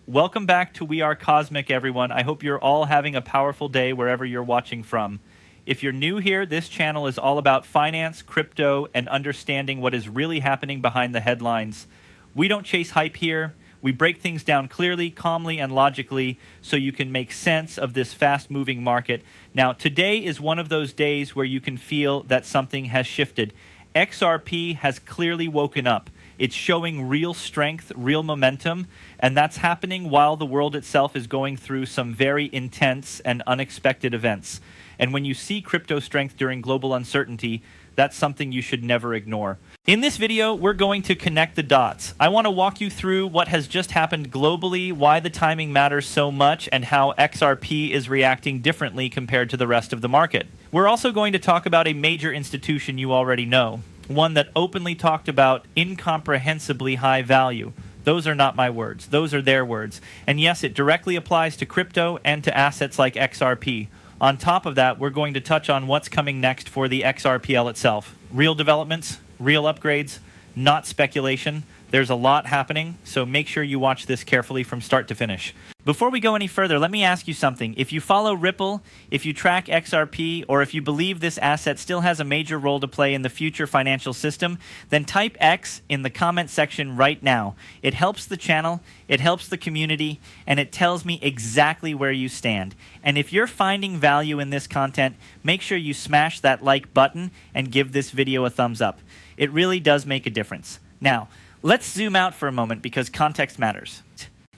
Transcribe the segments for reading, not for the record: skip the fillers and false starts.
Welcome back to We Are Cosmic, everyone. I hope you're all having a powerful day wherever you're watching from. If you're new here, this channel is all about finance, crypto, and understanding what is really happening behind the headlines. We don't chase hype here. We break things down clearly, calmly, and logically so you can make sense of this fast-moving market. Now, today is one of those days where you can feel that something has shifted. XRP has clearly woken up. It's showing real strength, real momentum, and that's happening while the world itself is going through some very intense and unexpected events. And when you see crypto strength during global uncertainty, that's something you should never ignore. In this video, we're going to connect the dots. I want to walk you through what has just happened globally, why the timing matters so much, and how XRP is reacting differently compared to the rest of the market. We're also going to talk about a major institution you already know, one that openly talked about incomprehensibly high value. Those are not my words. Those are their words. And yes, it directly applies to crypto and to assets like XRP. On top of that, we're going to touch on what's coming next for the XRPL itself. Real developments, real upgrades, not speculation. There's a lot happening, so make sure you watch this carefully from start to finish. Before we go any further, let me ask you something. If you follow Ripple, if you track XRP, or if you believe this asset still has a major role to play in the future financial system, then type X in the comment section right now. It helps the channel, it helps the community, and it tells me exactly where you stand. And if you're finding value in this content, make sure you smash that like button and give this video a thumbs up. It really does make a difference. Now, let's zoom out for a moment because context matters.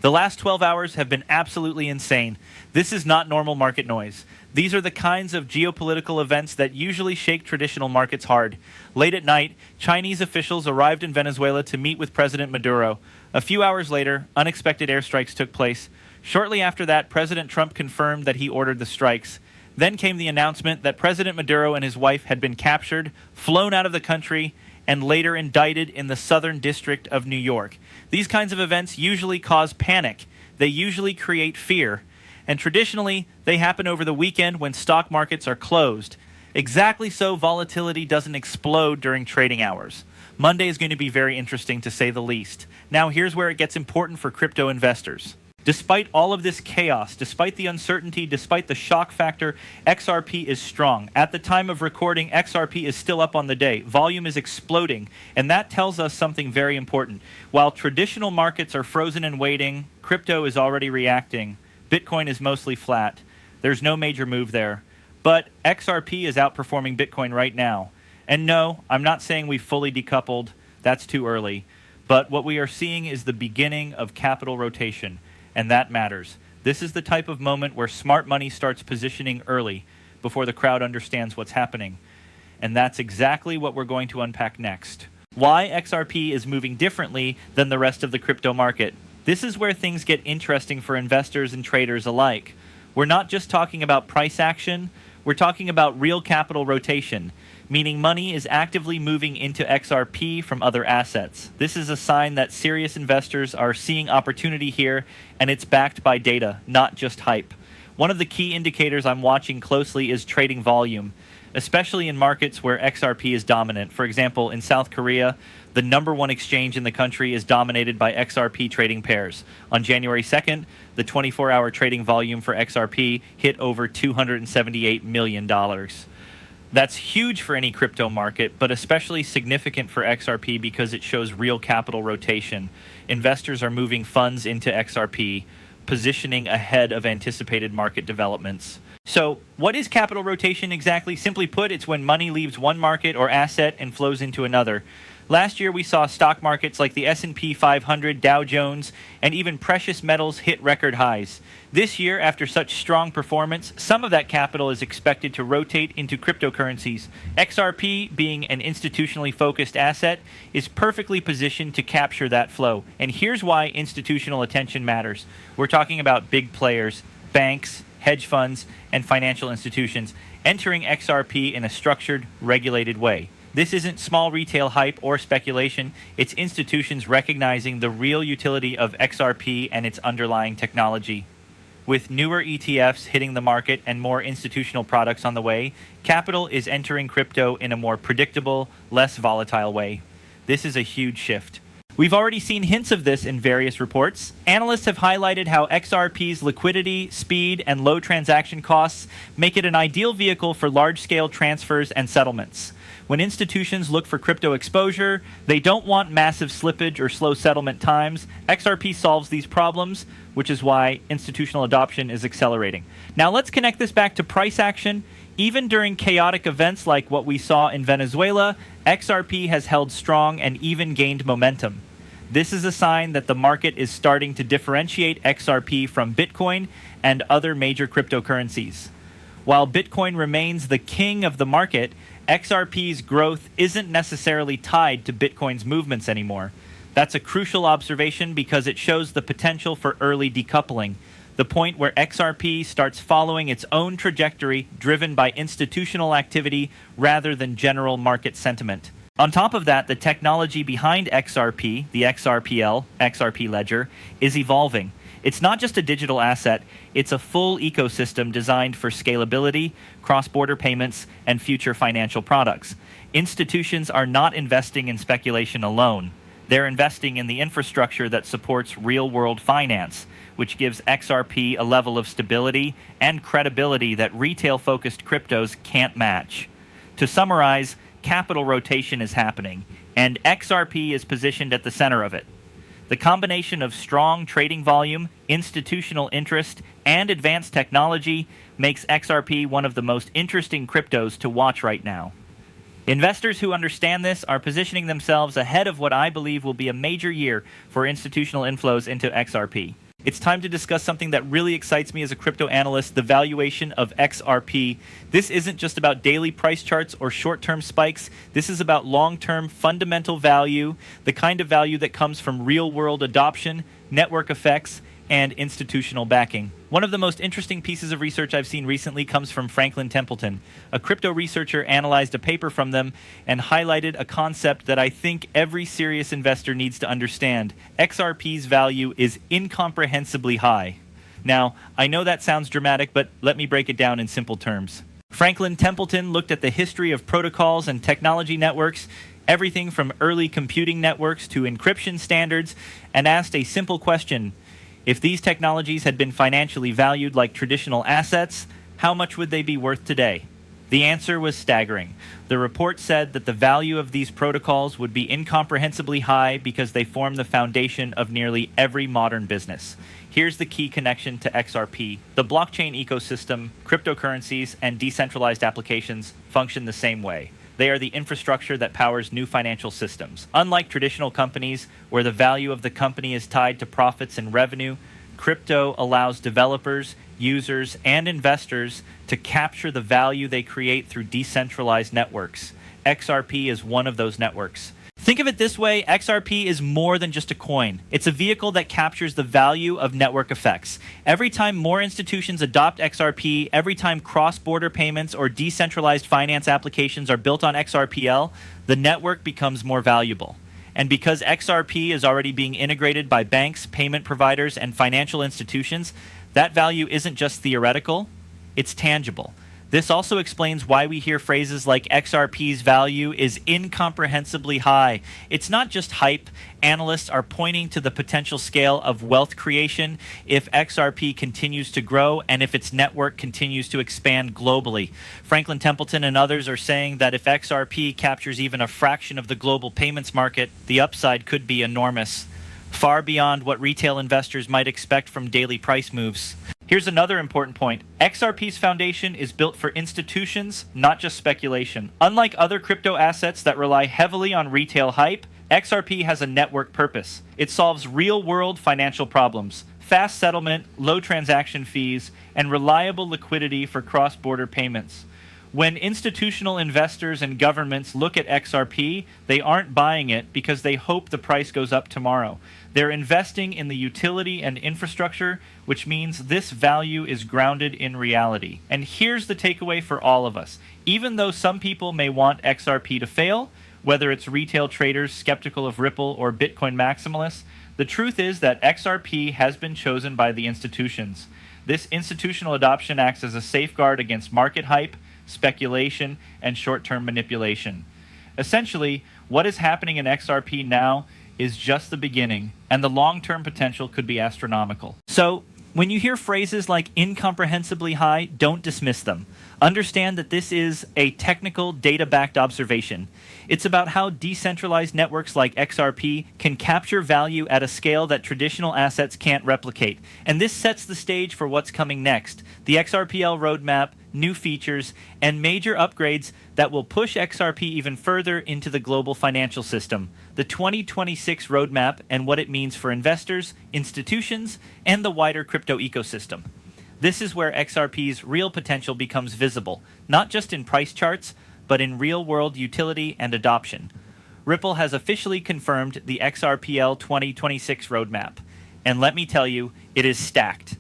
The last 12 hours have been absolutely insane. This is not normal market noise. These are the kinds of geopolitical events that usually shake traditional markets hard. Late at night, Chinese officials arrived in Venezuela to meet with President Maduro. A few hours later, unexpected airstrikes took place. Shortly after that, President Trump confirmed that he ordered the strikes. Then came the announcement that President Maduro and his wife had been captured, flown out of the country, and later indicted in the Southern District of New York. These kinds of events usually cause panic. They usually create fear. And traditionally, they happen over the weekend when stock markets are closed. Exactly so, volatility doesn't explode during trading hours. Monday is going to be very interesting, to say the least. Now, here's where it gets important for crypto investors. Despite all of this chaos, despite the uncertainty, despite the shock factor, XRP is strong. At the time of recording, XRP is still up on the day. Volume is exploding, and that tells us something very important. While traditional markets are frozen and waiting, crypto is already reacting. Bitcoin is mostly flat. There's no major move there. But XRP is outperforming Bitcoin right now. And no, I'm not saying we've fully decoupled. That's too early. But what we are seeing is the beginning of capital rotation. And that matters. This is the type of moment where smart money starts positioning early, before the crowd understands what's happening. And that's exactly what we're going to unpack next. Why XRP is moving differently than the rest of the crypto market. This is where things get interesting for investors and traders alike. We're not just talking about price action, we're talking about real capital rotation, meaning money is actively moving into XRP from other assets. This is a sign that serious investors are seeing opportunity here, and it's backed by data, not just hype. One of the key indicators I'm watching closely is trading volume, especially in markets where XRP is dominant. For example, in South Korea, the #1 exchange in the country is dominated by XRP trading pairs. On January 2nd, the 24-hour trading volume for XRP hit over $278 million. That's huge for any crypto market, but especially significant for XRP because it shows real capital rotation. Investors are moving funds into XRP, positioning ahead of anticipated market developments. So, what is capital rotation exactly? Simply put, it's when money leaves one market or asset and flows into another. Last year, we saw stock markets like the S&P 500, Dow Jones, and even precious metals hit record highs. This year, after such strong performance, some of that capital is expected to rotate into cryptocurrencies. XRP, being an institutionally focused asset, is perfectly positioned to capture that flow. And here's why institutional attention matters. We're talking about big players, banks, hedge funds, and financial institutions entering XRP in a structured, regulated way. This isn't small retail hype or speculation. It's institutions recognizing the real utility of XRP and its underlying technology. With newer ETFs hitting the market and more institutional products on the way, capital is entering crypto in a more predictable, less volatile way. This is a huge shift. We've already seen hints of this in various reports. Analysts have highlighted how XRP's liquidity, speed, and low transaction costs make it an ideal vehicle for large-scale transfers and settlements. When institutions look for crypto exposure, they don't want massive slippage or slow settlement times. XRP solves these problems, which is why institutional adoption is accelerating. Now let's connect this back to price action. Even during chaotic events like what we saw in Venezuela, XRP has held strong and even gained momentum. This is a sign that the market is starting to differentiate XRP from Bitcoin and other major cryptocurrencies. While Bitcoin remains the king of the market, XRP's growth isn't necessarily tied to Bitcoin's movements anymore. That's a crucial observation because it shows the potential for early decoupling, the point where XRP starts following its own trajectory driven by institutional activity rather than general market sentiment. On top of that, the technology behind XRP, the XRPL, XRP ledger, is evolving. It's not just a digital asset, it's a full ecosystem designed for scalability, cross-border payments, and future financial products. Institutions are not investing in speculation alone. They're investing in the infrastructure that supports real-world finance, which gives XRP a level of stability and credibility that retail-focused cryptos can't match. To summarize, capital rotation is happening, and XRP is positioned at the center of it. The combination of strong trading volume, institutional interest, and advanced technology makes XRP one of the most interesting cryptos to watch right now. Investors who understand this are positioning themselves ahead of what I believe will be a major year for institutional inflows into XRP. It's time to discuss something that really excites me as a crypto analyst, the valuation of XRP. This isn't just about daily price charts or short-term spikes. This is about long-term fundamental value, the kind of value that comes from real-world adoption, network effects, and institutional backing. One of the most interesting pieces of research I've seen recently comes from Franklin Templeton. A crypto researcher analyzed a paper from them and highlighted a concept that I think every serious investor needs to understand. XRP's value is incomprehensibly high. Now, I know that sounds dramatic, but let me break it down in simple terms. Franklin Templeton looked at the history of protocols and technology networks, everything from early computing networks to encryption standards, and asked a simple question. If these technologies had been financially valued like traditional assets, how much would they be worth today? The answer was staggering. The report said that the value of these protocols would be incomprehensibly high because they form the foundation of nearly every modern business. Here's the key connection to XRP. The blockchain ecosystem, cryptocurrencies, and decentralized applications function the same way. They are the infrastructure that powers new financial systems. Unlike traditional companies, where the value of the company is tied to profits and revenue, crypto allows developers, users, and investors to capture the value they create through decentralized networks. XRP is one of those networks. Think of it this way, XRP is more than just a coin. It's a vehicle that captures the value of network effects. Every time more institutions adopt XRP, every time cross-border payments or decentralized finance applications are built on XRPL, the network becomes more valuable. And because XRP is already being integrated by banks, payment providers, and financial institutions, that value isn't just theoretical, it's tangible. This also explains why we hear phrases like XRP's value is incomprehensibly high. It's not just hype. Analysts are pointing to the potential scale of wealth creation if XRP continues to grow and if its network continues to expand globally. Franklin Templeton and others are saying that if XRP captures even a fraction of the global payments market, the upside could be enormous, far beyond what retail investors might expect from daily price moves. Here's another important point. XRP's foundation is built for institutions, not just speculation. Unlike other crypto assets that rely heavily on retail hype, XRP has a network purpose. It solves real-world financial problems, fast settlement, low transaction fees, and reliable liquidity for cross-border payments. When institutional investors and governments look at XRP, they aren't buying it because they hope the price goes up tomorrow. They're investing in the utility and infrastructure, which means this value is grounded in reality. And here's the takeaway for all of us. Even though some people may want XRP to fail, whether it's retail traders skeptical of Ripple or Bitcoin maximalists, the truth is that XRP has been chosen by the institutions. This institutional adoption acts as a safeguard against market hype, speculation, and short-term manipulation. Essentially, what is happening in XRP now is just the beginning, and the long-term potential could be astronomical. So, when you hear phrases like incomprehensibly high, don't dismiss them. Understand that this is a technical, data-backed observation. It's about how decentralized networks like XRP can capture value at a scale that traditional assets can't replicate. And this sets the stage for what's coming next: the XRPL roadmap, new features, and major upgrades that will push XRP even further into the global financial system. The 2026 roadmap and what it means for investors, institutions, and the wider crypto ecosystem. This is where XRP's real potential becomes visible, not just in price charts, but in real-world utility and adoption. Ripple has officially confirmed the XRPL 2026 roadmap, and let me tell you, it is stacked.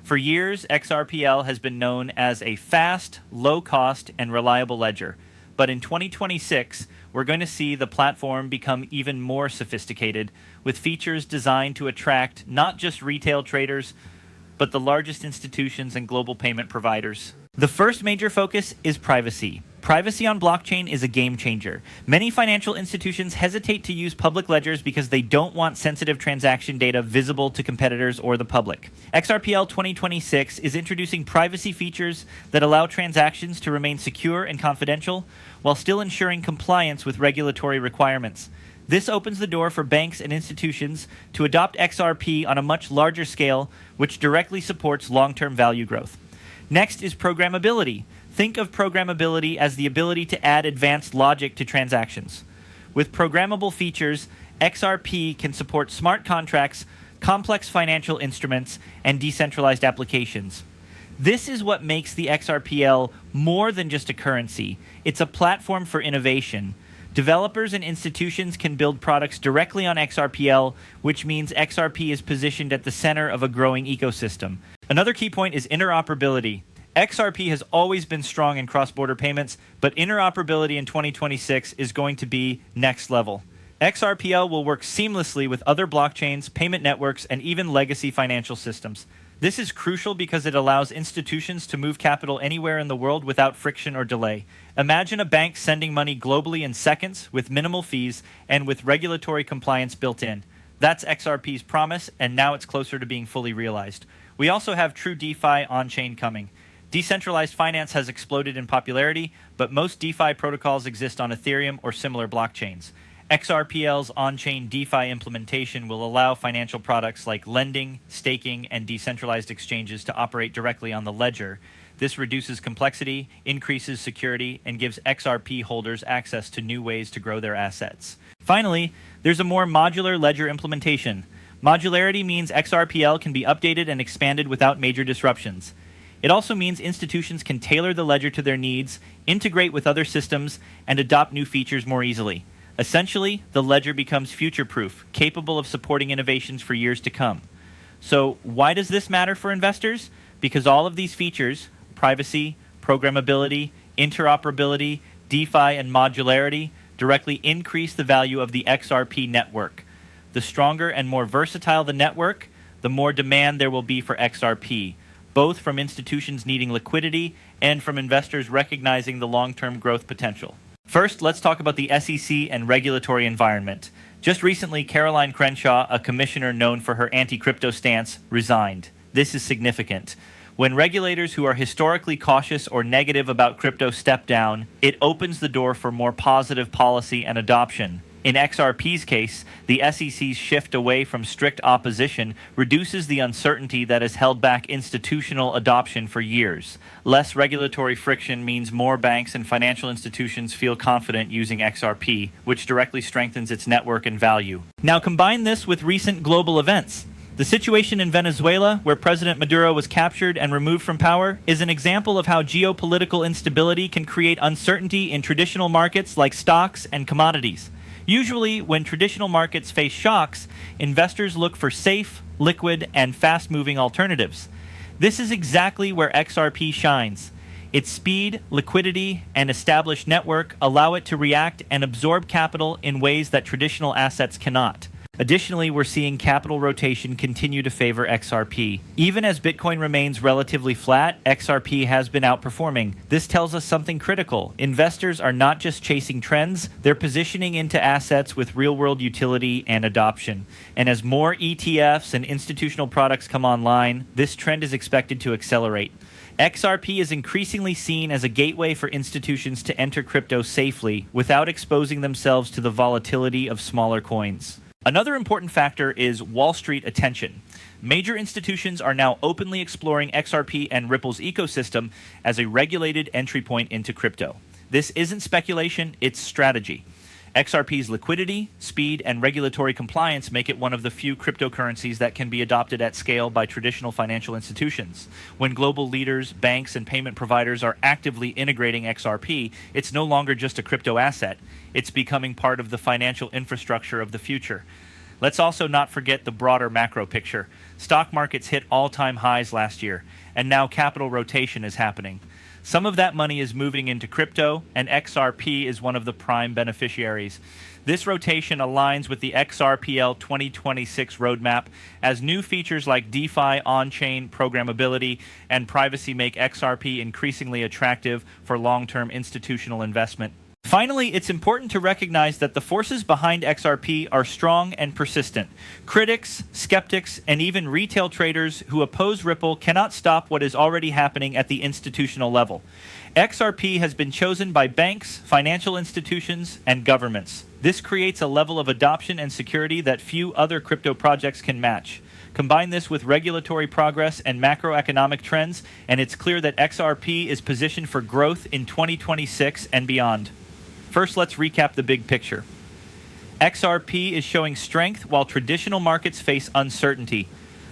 For years, XRPL has been known as a fast, low-cost, and reliable ledger. But in 2026, we're going to see the platform become even more sophisticated, with features designed to attract not just retail traders, but the largest institutions and global payment providers. The first major focus is privacy. Privacy on blockchain is a game changer. Many financial institutions hesitate to use public ledgers because they don't want sensitive transaction data visible to competitors or the public. XRPL 2026 is introducing privacy features that allow transactions to remain secure and confidential while still ensuring compliance with regulatory requirements. This opens the door for banks and institutions to adopt XRP on a much larger scale, which directly supports long-term value growth. Next is programmability. Think of programmability as the ability to add advanced logic to transactions. With programmable features, XRP can support smart contracts, complex financial instruments, and decentralized applications. This is what makes the XRPL more than just a currency. It's a platform for innovation. Developers and institutions can build products directly on XRPL, which means XRP is positioned at the center of a growing ecosystem. Another key point is interoperability. XRP has always been strong in cross-border payments, but interoperability in 2026 is going to be next level. XRPL will work seamlessly with other blockchains, payment networks, and even legacy financial systems. This is crucial because it allows institutions to move capital anywhere in the world without friction or delay. Imagine a bank sending money globally in seconds with minimal fees and with regulatory compliance built in. That's XRP's promise, and now it's closer to being fully realized. We also have true DeFi on-chain coming. Decentralized finance has exploded in popularity, but most DeFi protocols exist on Ethereum or similar blockchains. XRPL's on-chain DeFi implementation will allow financial products like lending, staking, and decentralized exchanges to operate directly on the ledger. This reduces complexity, increases security, and gives XRP holders access to new ways to grow their assets. Finally, there's a more modular ledger implementation. Modularity means XRPL can be updated and expanded without major disruptions. It also means institutions can tailor the ledger to their needs, integrate with other systems, and adopt new features more easily. Essentially, the ledger becomes future-proof, capable of supporting innovations for years to come. So why does this matter for investors? Because all of these features, privacy, programmability, interoperability, DeFi, and modularity, directly increase the value of the XRP network. The stronger and more versatile the network, the more demand there will be for XRP, both from institutions needing liquidity and from investors recognizing the long-term growth potential. First, let's talk about the SEC and regulatory environment. Just recently, Caroline Crenshaw, a commissioner known for her anti-crypto stance, resigned. This is significant. When regulators who are historically cautious or negative about crypto step down, it opens the door for more positive policy and adoption. In XRP's case, the SEC's shift away from strict opposition reduces the uncertainty that has held back institutional adoption for years. Less regulatory friction means more banks and financial institutions feel confident using XRP, which directly strengthens its network and value. Now combine this with recent global events. The situation in Venezuela, where President Maduro was captured and removed from power, is an example of how geopolitical instability can create uncertainty in traditional markets like stocks and commodities. Usually, when traditional markets face shocks, investors look for safe, liquid, and fast-moving alternatives. This is exactly where XRP shines. Its speed, liquidity, and established network allow it to react and absorb capital in ways that traditional assets cannot. Additionally, we're seeing capital rotation continue to favor XRP. Even as Bitcoin remains relatively flat, XRP has been outperforming. This tells us something critical. Investors are not just chasing trends, they're positioning into assets with real-world utility and adoption. And as more ETFs and institutional products come online, this trend is expected to accelerate. XRP is increasingly seen as a gateway for institutions to enter crypto safely without exposing themselves to the volatility of smaller coins. Another important factor is Wall Street attention. Major institutions are now openly exploring XRP and Ripple's ecosystem as a regulated entry point into crypto. This isn't speculation, it's strategy. XRP's liquidity, speed, and regulatory compliance make it one of the few cryptocurrencies that can be adopted at scale by traditional financial institutions. When global leaders, banks, and payment providers are actively integrating XRP, it's no longer just a crypto asset. It's becoming part of the financial infrastructure of the future. Let's also not forget the broader macro picture. Stock markets hit all-time highs last year, and now capital rotation is happening. Some of that money is moving into crypto, and XRP is one of the prime beneficiaries. This rotation aligns with the XRPL 2026 roadmap, as new features like DeFi, on-chain programmability, and privacy make XRP increasingly attractive for long-term institutional investment. Finally, it's important to recognize that the forces behind XRP are strong and persistent. Critics, skeptics, and even retail traders who oppose Ripple cannot stop what is already happening at the institutional level. XRP has been chosen by banks, financial institutions, and governments. This creates a level of adoption and security that few other crypto projects can match. Combine this with regulatory progress and macroeconomic trends, and it's clear that XRP is positioned for growth in 2026 and beyond. First, let's recap the big picture. XRP is showing strength while traditional markets face uncertainty.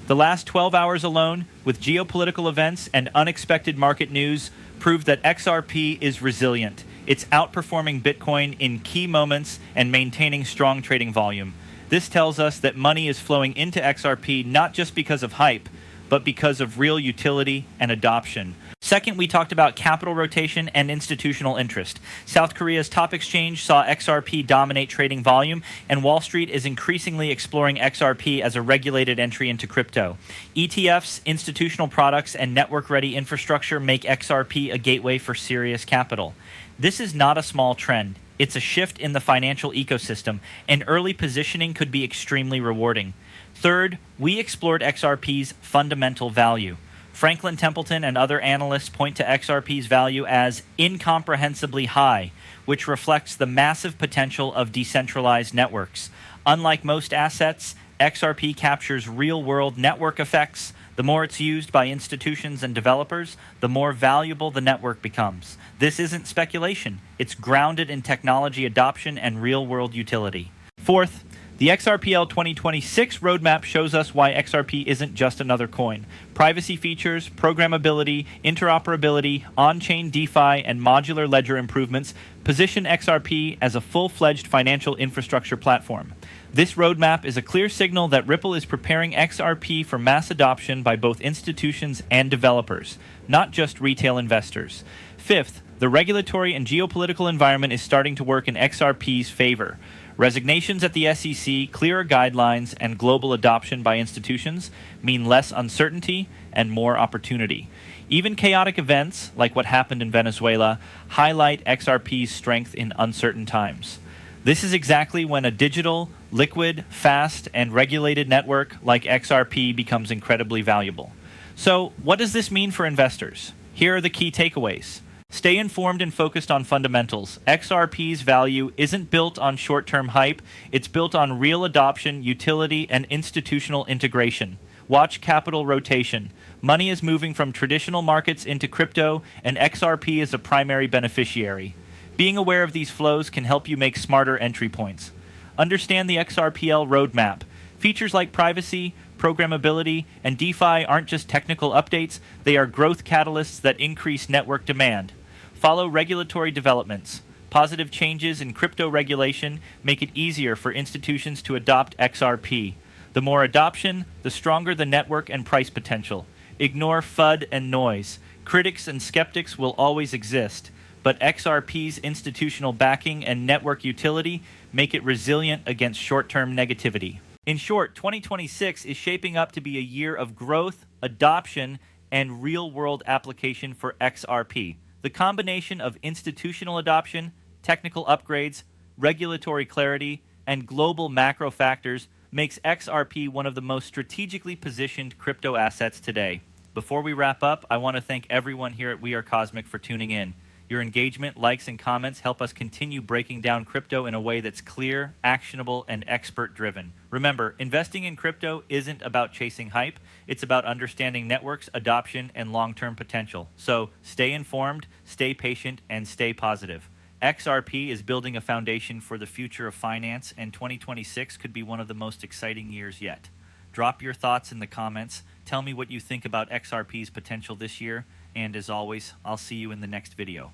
The last 12 hours alone, with geopolitical events and unexpected market news, prove that XRP is resilient. It's outperforming Bitcoin in key moments and maintaining strong trading volume. This tells us that money is flowing into XRP not just because of hype, but because of real utility and adoption. Second, we talked about capital rotation and institutional interest. South Korea's top exchange saw XRP dominate trading volume, and Wall Street is increasingly exploring XRP as a regulated entry into crypto. ETFs, institutional products, and network-ready infrastructure make XRP a gateway for serious capital. This is not a small trend. It's a shift in the financial ecosystem, and early positioning could be extremely rewarding. Third, we explored XRP's fundamental value. Franklin Templeton and other analysts point to XRP's value as incomprehensibly high, which reflects the massive potential of decentralized networks. Unlike most assets, XRP captures real-world network effects. The more it's used by institutions and developers, the more valuable the network becomes. This isn't speculation. It's grounded in technology adoption and real-world utility. Fourth, the XRPL 2026 roadmap shows us why XRP isn't just another coin. Privacy features, programmability, interoperability, on-chain DeFi, and modular ledger improvements position XRP as a full-fledged financial infrastructure platform. This roadmap is a clear signal that Ripple is preparing XRP for mass adoption by both institutions and developers, not just retail investors. Fifth, the regulatory and geopolitical environment is starting to work in XRP's favor. Resignations at the SEC, clearer guidelines, and global adoption by institutions mean less uncertainty and more opportunity. Even chaotic events, like what happened in Venezuela, highlight XRP's strength in uncertain times. This is exactly when a digital, liquid, fast, and regulated network like XRP becomes incredibly valuable. So, what does this mean for investors? Here are the key takeaways. Stay informed and focused on fundamentals. XRP's value isn't built on short-term hype. It's built on real adoption, utility, and institutional integration. Watch capital rotation. Money is moving from traditional markets into crypto, and XRP is a primary beneficiary. Being aware of these flows can help you make smarter entry points. Understand the XRPL roadmap. Features like privacy, programmability, and DeFi aren't just technical updates, they are growth catalysts that increase network demand. Follow regulatory developments. Positive changes in crypto regulation make it easier for institutions to adopt XRP. The more adoption, the stronger the network and price potential. Ignore FUD and noise. Critics and skeptics will always exist, but XRP's institutional backing and network utility make it resilient against short-term negativity. In short, 2026 is shaping up to be a year of growth, adoption, and real-world application for XRP. The combination of institutional adoption, technical upgrades, regulatory clarity, and global macro factors makes XRP one of the most strategically positioned crypto assets today. Before we wrap up, I want to thank everyone here at We Are Cosmic for tuning in. Your engagement, likes, and comments help us continue breaking down crypto in a way that's clear, actionable, and expert-driven. Remember, investing in crypto isn't about chasing hype. It's about understanding networks, adoption, and long-term potential. So stay informed, stay patient, and stay positive. XRP is building a foundation for the future of finance, and 2026 could be one of the most exciting years yet. Drop your thoughts in the comments. Tell me what you think about XRP's potential this year. And as always, I'll see you in the next video.